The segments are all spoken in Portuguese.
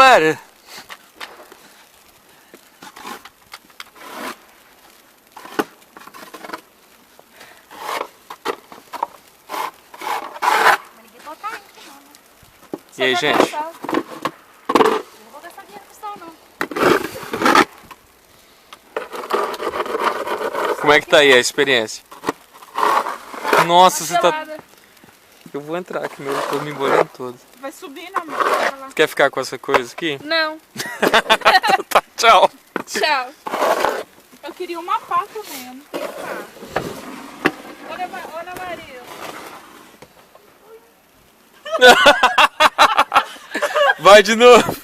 Para! E aí, gente? Não vou gastar dinheiro com sol, não. Como é que tá aí a experiência? Nossa, você tá... Gelada. Eu vou entrar aqui, meu, eu tô me embolando todo. Vai subir, não, amor. Quer ficar com essa coisa aqui? Não. Tá, tchau. Tchau. Eu queria uma pá comendo. Olha, Maria. Vai de novo.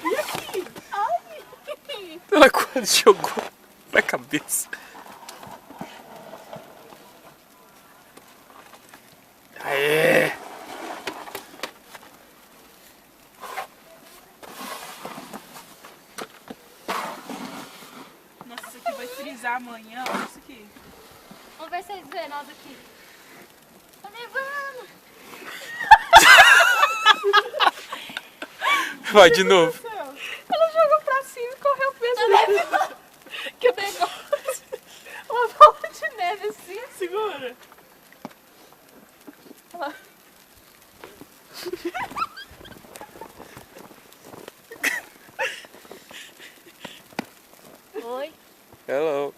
E aqui? Ai. Ela quase jogou na cabeça. Aê! Nossa, isso aqui vai frisar amanhã. Olha isso aqui. Vamos ver se vocês veem nós aqui. Tá nevando. Vai de novo. Ela jogou pra cima e correu peso. Que negócio. Uma bola de neve assim. Segura. Oi. Hello.